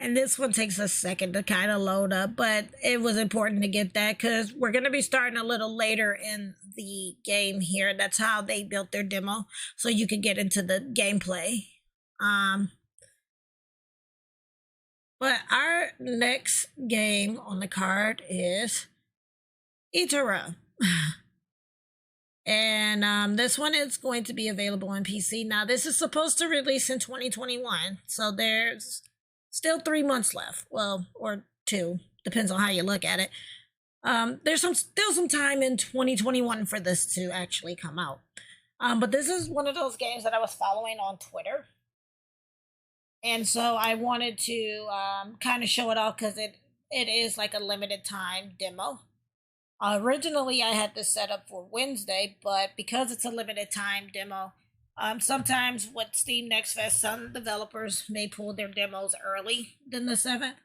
And this one takes a second to kind of load up, but it was important to get that because we're going to be starting a little later in the game here. That's how they built their demo, so you can get into the gameplay. But our next game on the card is ITORAH. And this one is going to be available on PC. Now, this is supposed to release in 2021, so there's still 3 months left. Well, or 2, depends on how you look at it. There's still some time in 2021 for this to actually come out. But this is one of those games that I was following on Twitter. And so I wanted to kind of show it off because it is like a limited time demo. Originally, I had this set up for Wednesday, but because it's a limited time demo, sometimes with Steam Next Fest, some developers may pull their demos early than the 7th.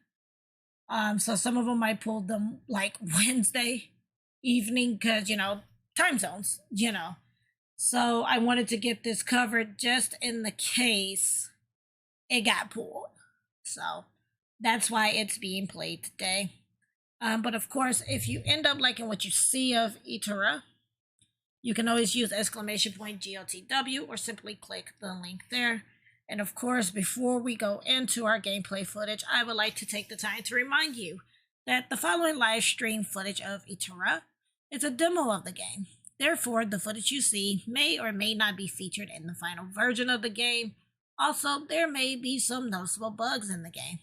So some of them might pull them like Wednesday evening because, time zones, So I wanted to get this covered just in the case it got pulled. So that's why it's being played today. But of course, if you end up liking what you see of ITORAH, you can always use !GOTW or simply click the link there. And of course, before we go into our gameplay footage, I would like to take the time to remind you that the following live stream footage of ITORAH is a demo of the game. Therefore, the footage you see may or may not be featured in the final version of the game. Also, there may be some noticeable bugs in the game.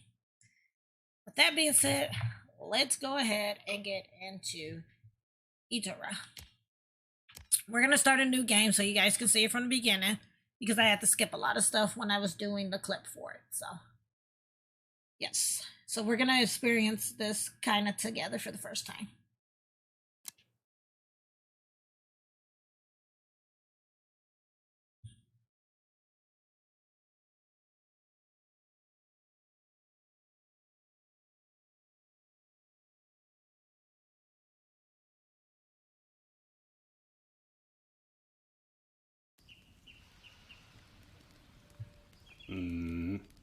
With that being said, let's go ahead and get into ITORAH. We're going to start a new game so you guys can see it from the beginning because I had to skip a lot of stuff when I was doing the clip for it. So, yes. So we're going to experience this kind of together for the first time.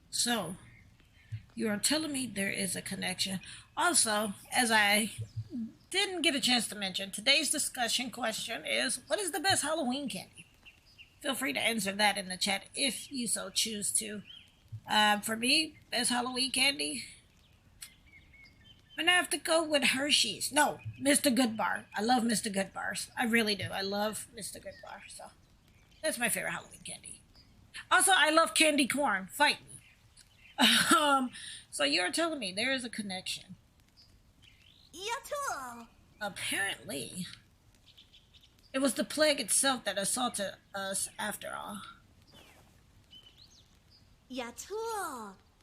So, you are telling me there is a connection. Also, as I didn't get a chance to mention, today's discussion question is, what is the best Halloween candy? Feel free to answer that in the chat if you so choose to. For me, best Halloween candy, I'm gonna have to go with Hershey's. No, Mr. Goodbar. I love Mr. Goodbars. I really do. I love Mr. Goodbar. So, that's my favorite Halloween candy. Also, I love candy corn. Fight me. So you're telling me there is a connection. Apparently, it was the plague itself that assaulted us after all.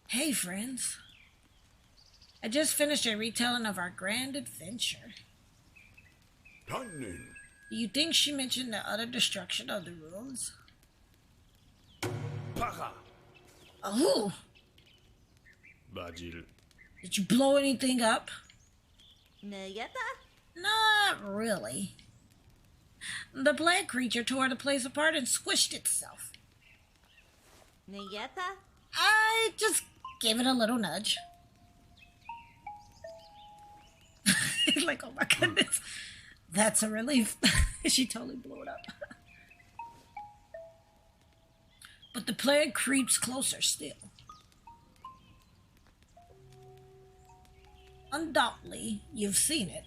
Hey, friends. I just finished a retelling of our grand adventure. Do you think she mentioned the utter destruction of the ruins? Oh! Did you blow anything up? Not really. The plague creature tore the place apart and squished itself. I just gave it a little nudge. Like, oh my goodness. That's a relief. She totally blew it up. But the plague creeps closer still. Undoubtedly, you've seen it.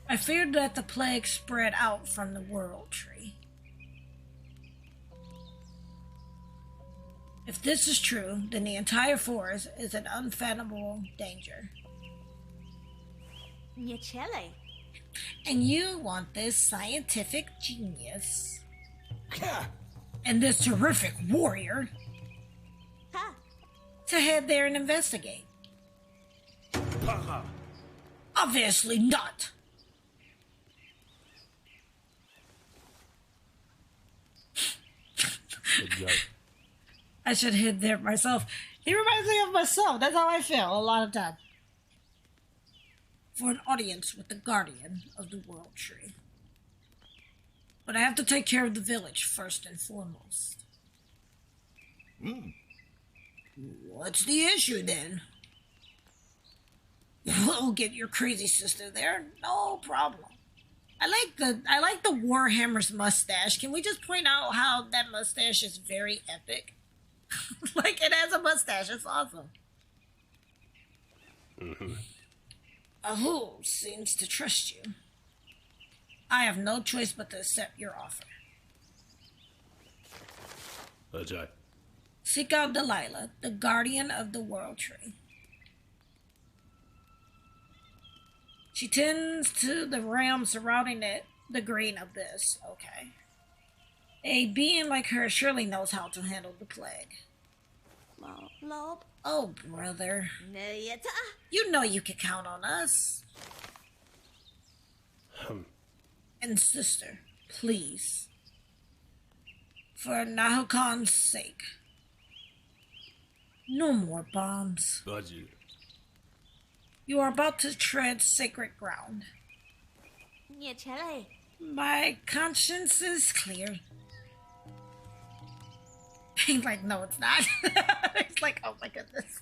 I feared that the plague spread out from the world tree. If this is true, then the entire forest is an unfathomable danger. And you want this scientific genius and this terrific warrior to head there and investigate. Obviously not. I should head there myself. He reminds me of myself. That's how I feel a lot of time. For an audience with the guardian of the world tree. But I have to take care of the village first and foremost. What's the issue then? We'll get your crazy sister there. No problem. I like the Warhammer's mustache. Can we just point out how that mustache is very epic? Like, it has a mustache. It's awesome. Ahu seems to trust you. I have no choice but to accept your offer. Ajay. Seek out Delilah, the guardian of the World Tree. She tends to the realm surrounding it, the green abyss. Okay. A being like her surely knows how to handle the plague. Oh, brother. You know you can count on us. And sister, please. For Nahukon's sake. No more bombs. Baji. You are about to tread sacred ground. My conscience is clear. He's like, no, it's not. It's like, oh my goodness.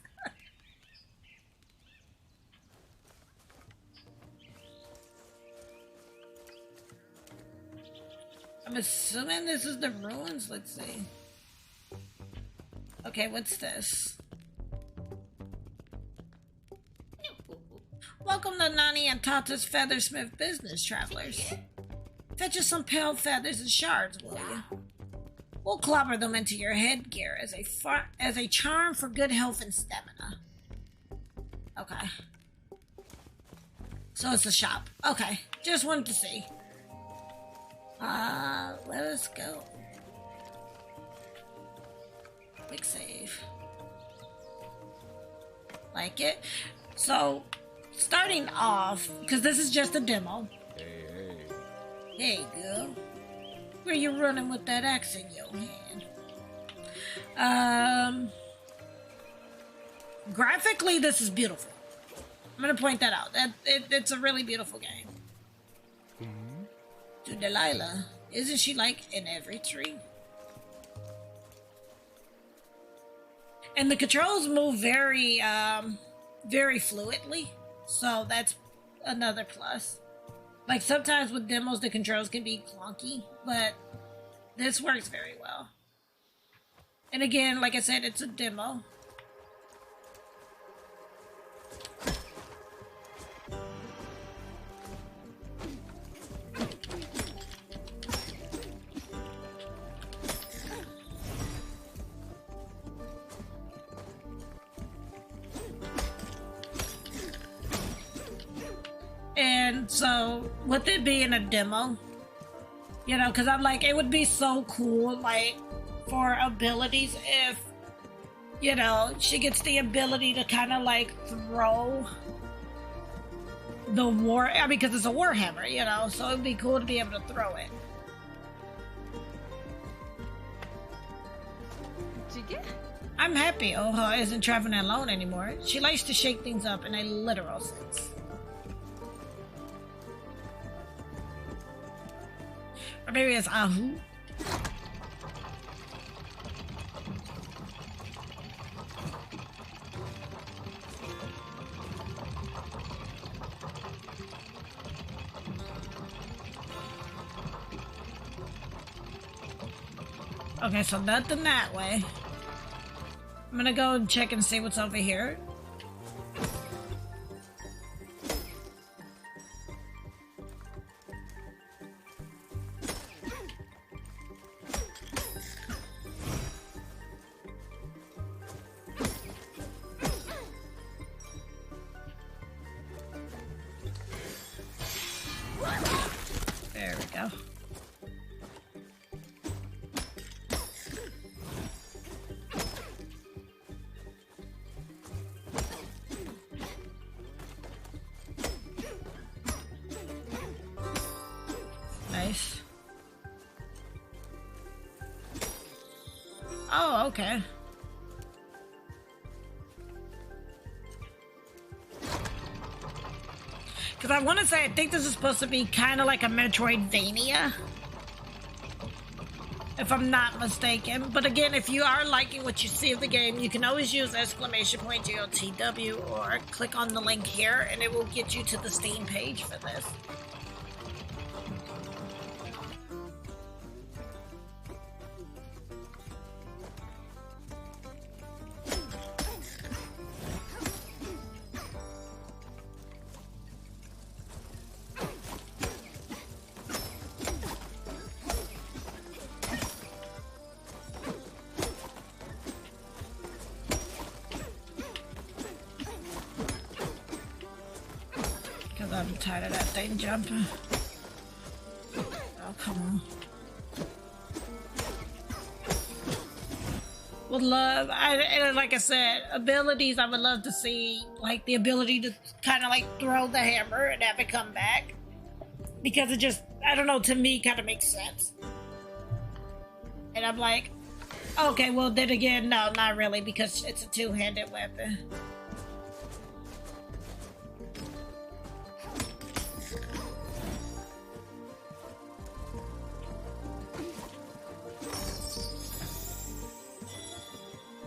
I'm assuming this is the ruins. Let's see. Okay, what's this? Welcome to Nani and Tata's Feathersmith business, travelers. Fetch us some pale feathers and shards, will you? We'll clobber them into your headgear as a charm for good health and stamina. Okay. So it's a shop. Okay, just wanted to see. Let us go. Quick save. Like it. So, starting off, because this is just a demo. Hey, girl. Where you running with that axe in your hand? Graphically, this is beautiful. I'm gonna point that out. It's a really beautiful game. To Delilah, isn't she like in every tree? And the controls move very, very fluidly, so that's another plus. Like, sometimes with demos, the controls can be clunky, but this works very well. And again, like I said, it's a demo. And so, with it being a demo, you know, because I'm like, it would be so cool, like, for abilities if, you know, she gets the ability to kind of, like, throw the because it's a Warhammer, you know, so it'd be cool to be able to throw it. I'm happy Oha isn't traveling alone anymore. She likes to shake things up in a literal sense. Or maybe it's Ahu. Okay, so nothing that way. I'm gonna go and check and see what's over here. There we go. Nice. Oh, okay. Because I want to say, I think this is supposed to be kind of like a Metroidvania. if I'm not mistaken. But again, if you are liking what you see of the game, you can always use !GOTW or click on the link here and it will get you to the Steam page for this. I'm tired of that thing jumping. Oh, come on. Would love, like I said, abilities I would love to see, like the ability to kind of like throw the hammer and have it come back. Because it just, I don't know, to me kind of makes sense. And I'm like, okay, well then again, no, not really, because it's a two-handed weapon.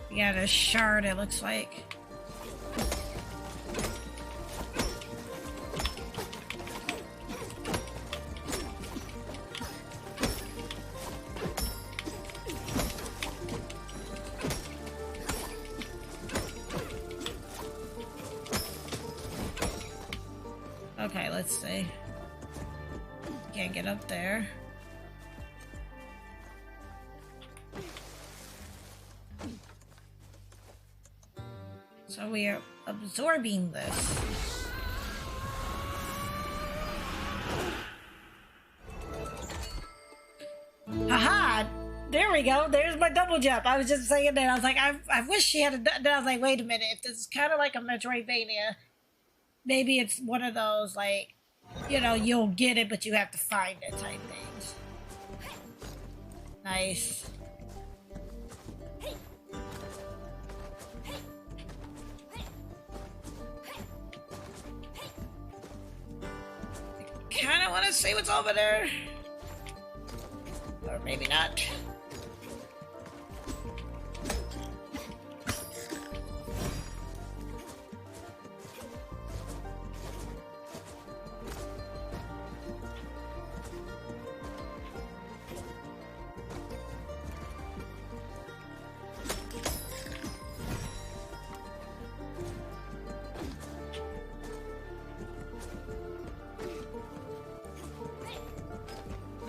Yeah, the shard, it looks like. Okay, let's see. Can't get up there. So we are absorbing this. Haha! There we go. There's my double jump. I was just saying that. I was like, I wish she had a. Then I was like, wait a minute. If this is kind of like a Metroidvania, maybe it's one of those like, you know, you'll get it, but you have to find it type things. Nice. Kind of want to see what's over there, or maybe not.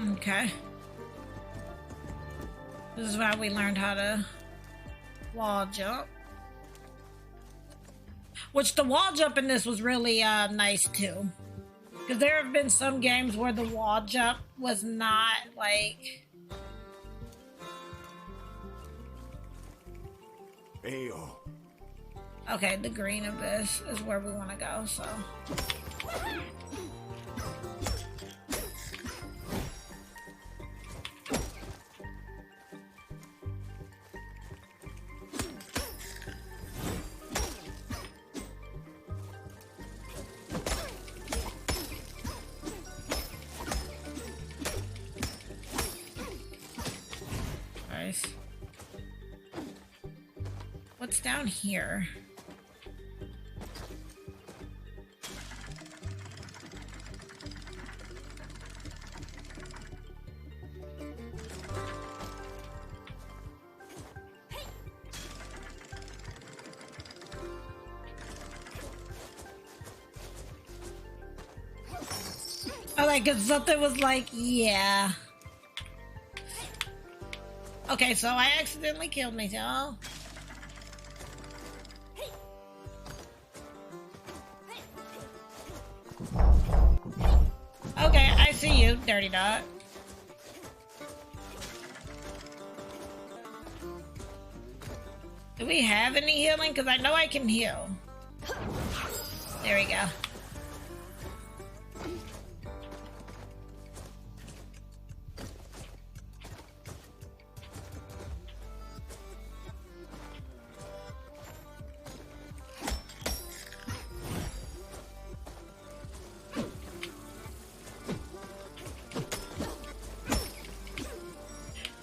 Okay. This is how we learned how to wall jump. Which the wall jump in this was really nice too. Because there have been some games where the wall jump was not like... Ayo. Okay, the green abyss is where we want to go, so... What's down here? Oh, like, cause something was like, yeah. Okay, so I accidentally killed myself. Okay, I see you, dirty dog. Do we have any healing? Because I know I can heal. There we go.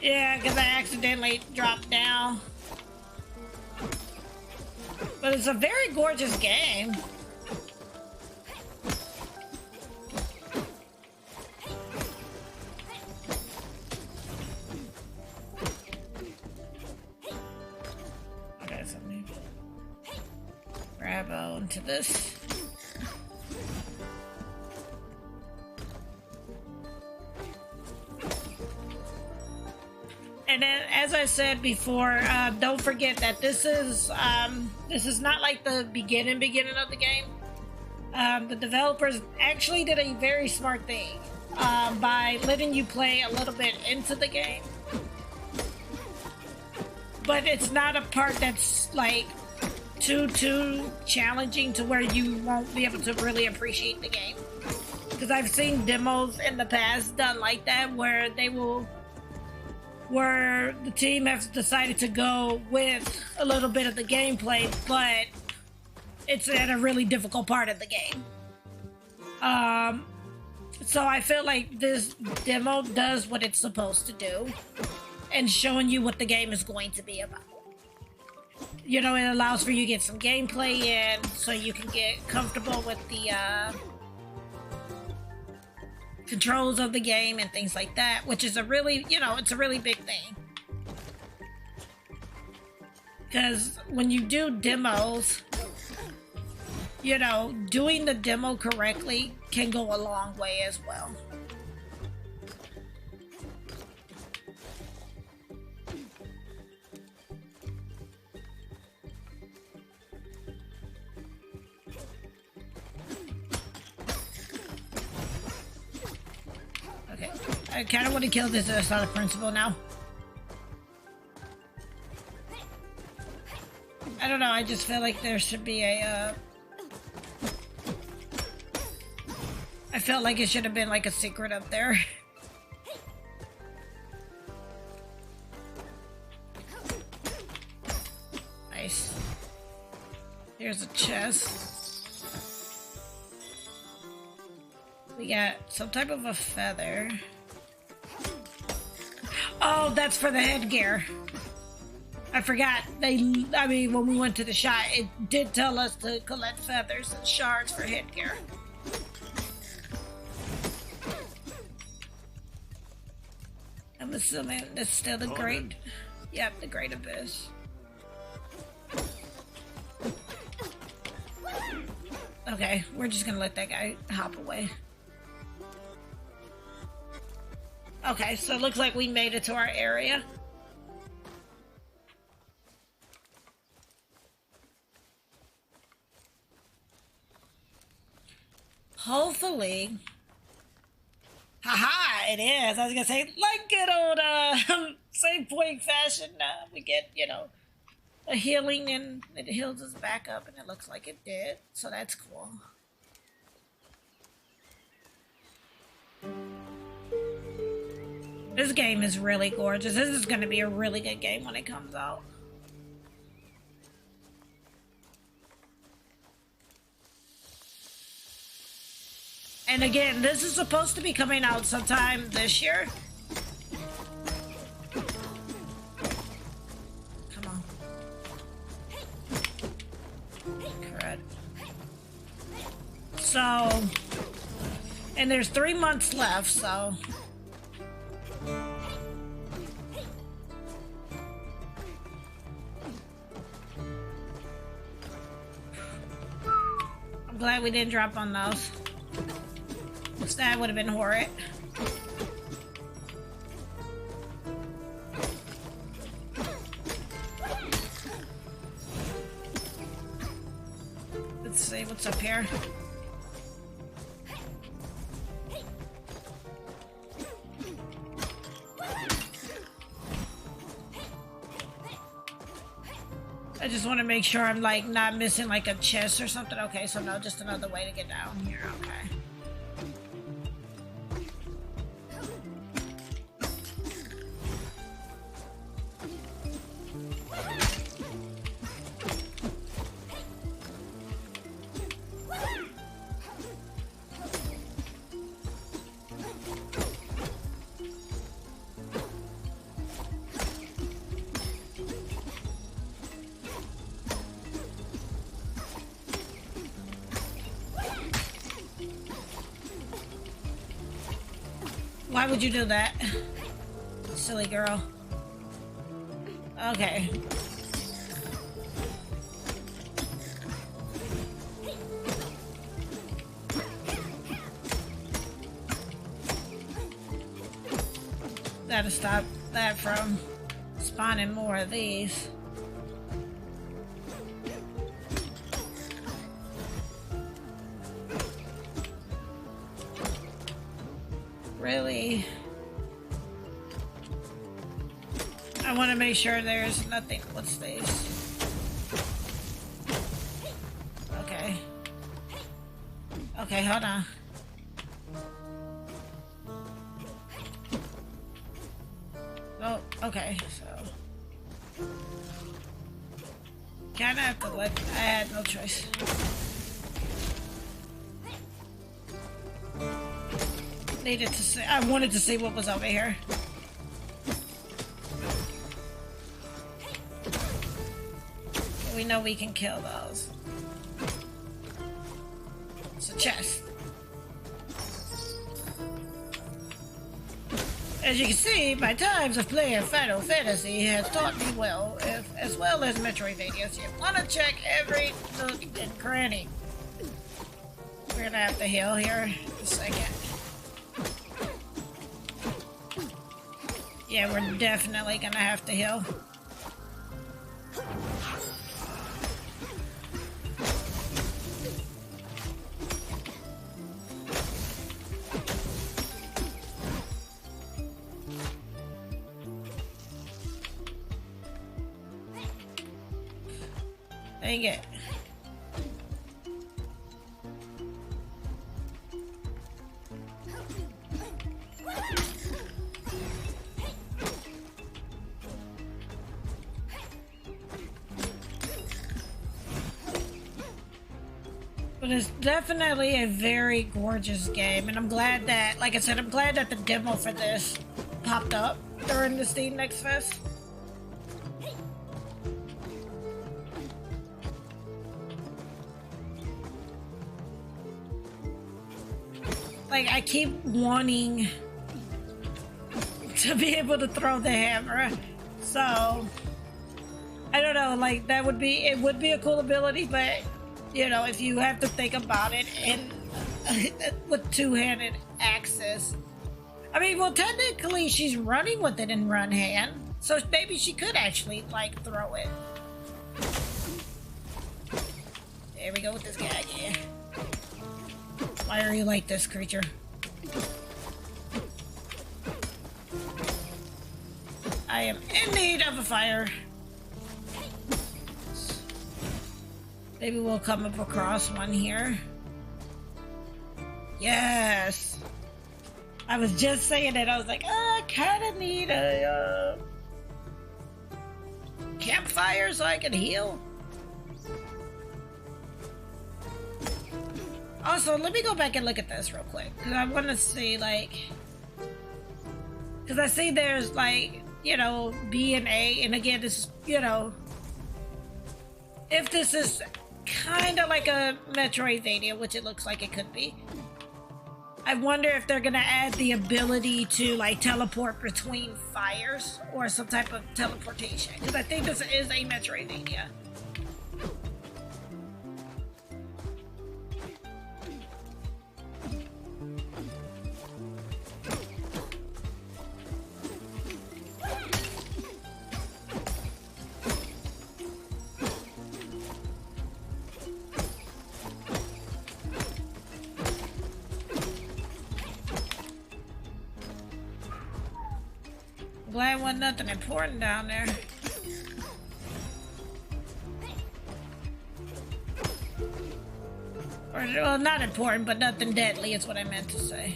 Yeah, because I accidentally dropped down. But it's a very gorgeous game. Okay, so let me grab onto this. And then, as I said before, don't forget that this is not like the beginning of the game. The developers actually did a very smart thing by letting you play a little bit into the game, but it's not a part that's like too challenging to where you won't be able to really appreciate the game. Because I've seen demos in the past done like that, where the team has decided to go with a little bit of the gameplay, but it's at a really difficult part of the game. So I feel like this demo does what it's supposed to do and showing you what the game is going to be about. You know, it allows for you to get some gameplay in so you can get comfortable with the controls of the game and things like that, which is a really, it's a really big thing. Because when you do demos, doing the demo correctly can go a long way as well. Okay, I kind of want to kill this as a principal now. I don't know, I just feel like there should be a, I felt like it should have been like a secret up there. Nice. Here's a chest. We got some type of a feather. Oh, that's for the headgear. I forgot. When we went to the shop, it did tell us to collect feathers and shards for headgear. I'm assuming that's still the great... Yep, the Great Abyss. Okay, we're just gonna let that guy hop away. Okay, so it looks like we made it to our area. Hopefully... Haha, it is. I was gonna say, like good old same point fashion, we get, a healing and it heals us back up, and it looks like it did, so that's cool. This game is really gorgeous. This is gonna be a really good game when it comes out. And again, this is supposed to be coming out sometime this year. Come on. Crud. So, and there's 3 months left, so. I'm glad we didn't drop on those. That would have been horrid. Let's see what's up here. I just want to make sure I'm like not missing like a chest or something. Okay, so no, just another way to get down here. Okay. Why would you do that? Silly girl. Okay. Gotta stop that from spawning more of these. Really? I want to make sure there's nothing. What's this? Okay. Okay, hold on. Oh, okay, so kinda have to let. I had no choice. Needed to see. I wanted to see what was over here. We know we can kill those. It's a chest. As you can see, my times of playing Final Fantasy has taught me well, as well as Metroidvanias. You want to check every nook and cranny. We're gonna have to heal here in a second. Yeah, we're definitely gonna have to heal. Dang it. But it's definitely a very gorgeous game, and I'm glad that, like I said, I'm glad that the demo for this popped up during the Steam Next Fest. Like, I keep wanting to be able to throw the hammer, so I don't know, like, that would be, it would be a cool ability, but you know, if you have to think about it, and with two-handed axes. I mean, well, technically she's running with it in one hand, so maybe she could actually, like, throw it. There we go with this guy, yeah. Why are you like this, creature? I am in need of a fire. Maybe we'll come up across one here. Yes! I was just saying it. I was like, oh, I kind of need a campfire so I can heal. Also, let me go back and look at this real quick, because I want to see, like, because I see there's, like, you know, B and A, and again, this is, you know, if this is kind of like a Metroidvania, which it looks like it could be, I wonder if they're gonna add the ability to, like, teleport between fires, or some type of teleportation, because I think this is a Metroidvania. Glad wasn't nothing important down there. Or, well, not important, but nothing deadly is what I meant to say.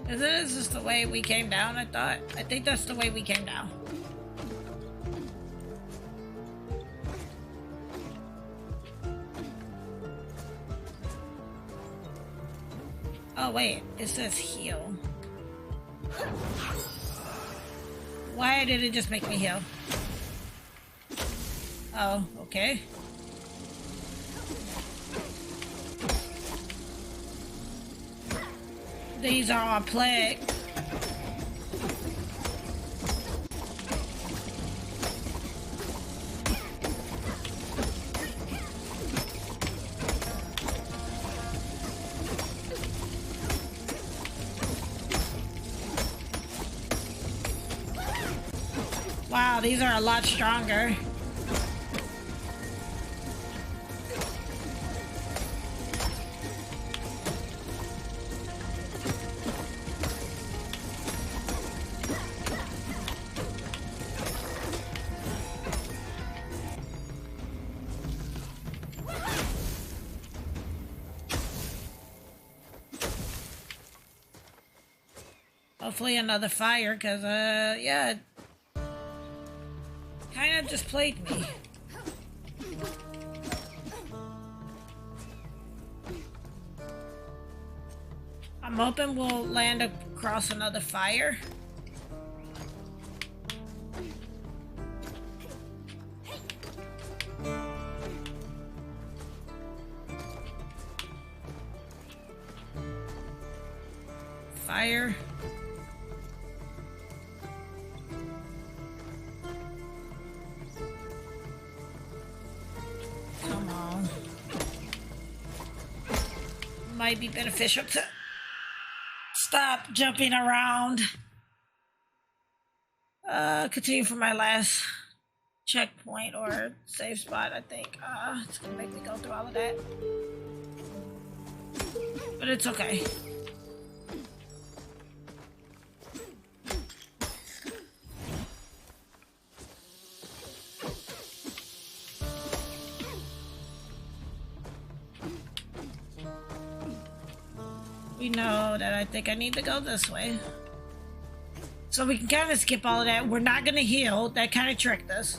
Is this the way we came down, I thought? I think that's the way we came down. Oh wait, it says heal. Why did it just make me heal? Oh, okay. These are all plague. Wow, these are a lot stronger. Hopefully another fire, because, yeah, kind of just played me. I'm hoping we'll land across another fire. Fire. Might be beneficial to stop jumping around. Continue for my last checkpoint or save spot, I think. It's gonna make me go through all of that. But it's okay. We know that I think I need to go this way. So we can kind of skip all of that. We're not going to heal. That kind of tricked us.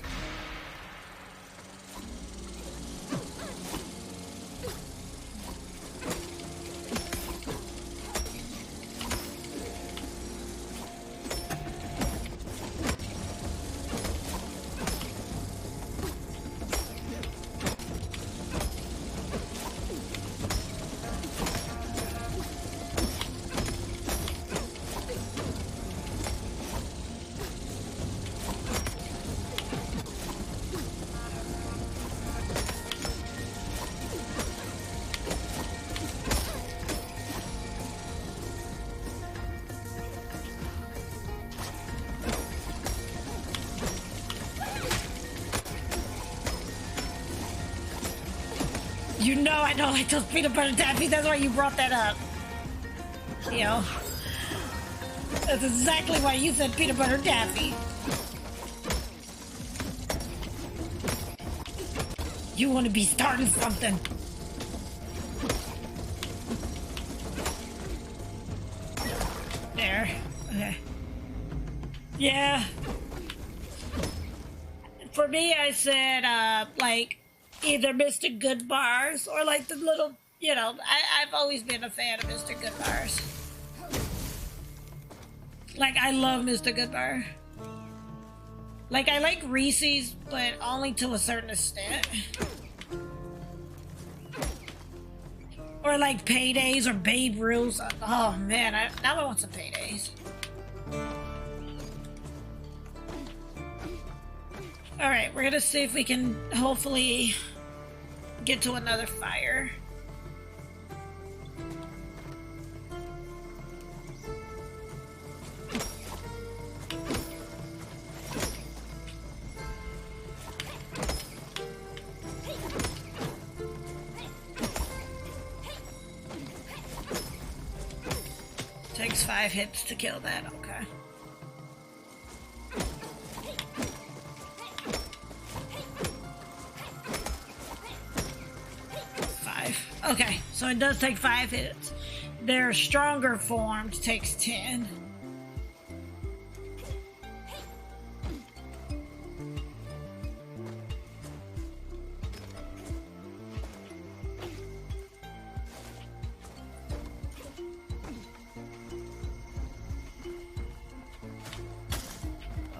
You know I don't like those peanut butter taffy. That's why you brought that up. You know. That's exactly why you said peanut butter taffy. You want to be starting something. There. Okay. Yeah. For me, I said, like, either Mr. Good Bars or like the little, you know, I've always been a fan of Mr. Good Bars. Like, I love Mr. Good Bar. Like, I like Reese's, but only to a certain extent. Or like Paydays or Babe Ruths. Oh man, now I want some Paydays. Alright, we're gonna see if we can hopefully get to another fire. Takes 5 hits to kill that, okay. Okay, so it does take 5 hits. Their stronger forms takes 10.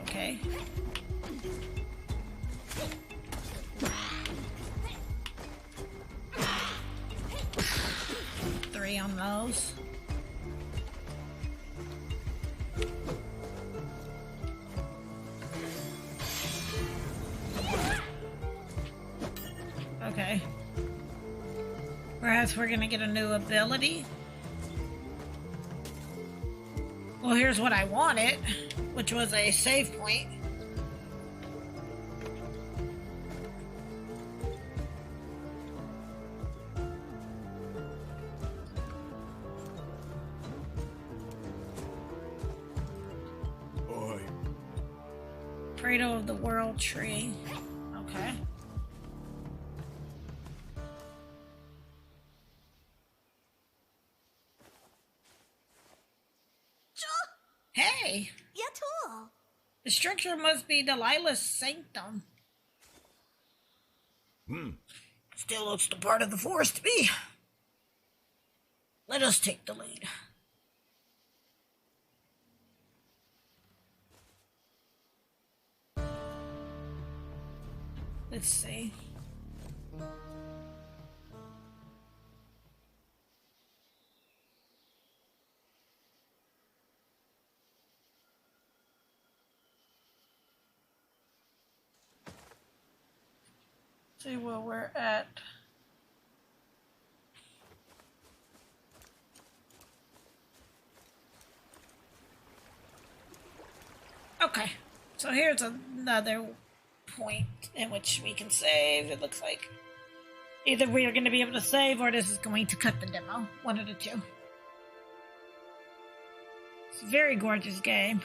Okay. demos. Okay. Perhaps we're gonna get a new ability. Well, here's what I wanted, which was a save point. Cradle of the World Tree. Okay. Hey! The structure must be Delilah's sanctum. Still looks the part of the forest to be. Let us take the lead. Let's see. See where we're at. Okay, so here's another point in which we can save. It looks like either we are going to be able to save or this is going to cut the demo. One of the two. It's a very gorgeous game.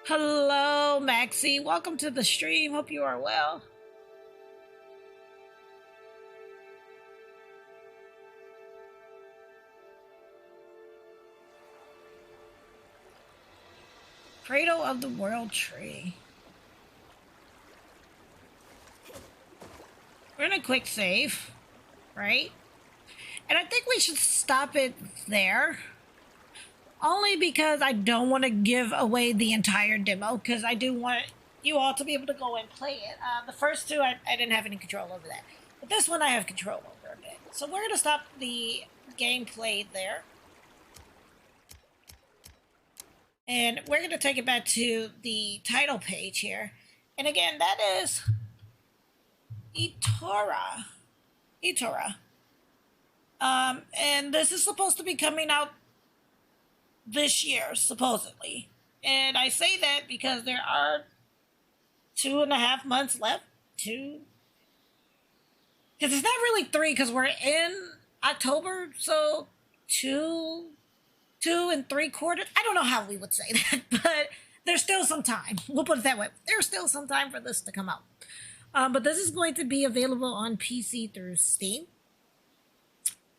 Hello, Maxie. Welcome to the stream. Hope you are well. Cradle of the World Tree. We're in a quick save, right? And I think we should stop it there. Only because I don't want to give away the entire demo, because I do want you all to be able to go and play it. The first two, I didn't have any control over that. But this one I have control over a bit. So we're going to stop the gameplay there. And we're going to take it back to the title page here. And again, that is ITORAH. ITORAH. And this is supposed to be coming out this year, supposedly. And I say that because there are 2.5 months left. Because it's not really 3, because we're in October, so 2 3/4. I don't know how we would say that, but there's still some time. We'll put it that way. There's still some time for this to come out. But this is going to be available on PC through Steam.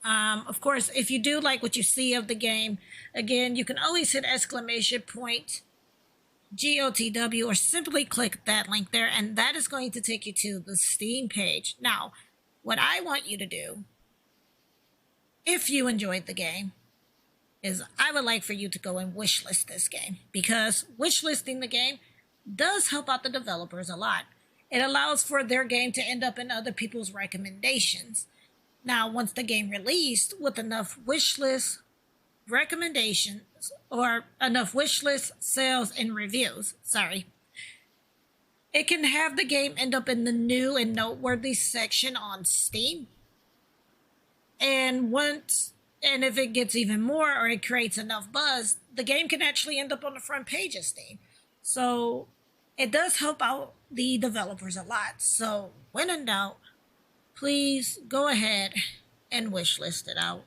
Of course, if you do like what you see of the game, again, you can always hit !GOTW or simply click that link there, and that is going to take you to the Steam page. Now, what I want you to do, if you enjoyed the game, is I would like for you to go and wishlist this game, because wishlisting the game does help out the developers a lot. It allows for their game to end up in other people's recommendations. Now, once the game released with enough wishlist recommendations, or enough wishlist sales and reviews, it can have the game end up in the new and noteworthy section on Steam. And if it gets even more, or it creates enough buzz, the game can actually end up on the front page of Steam. So it does help out the developers a lot. So when in doubt, please go ahead and wishlist it out.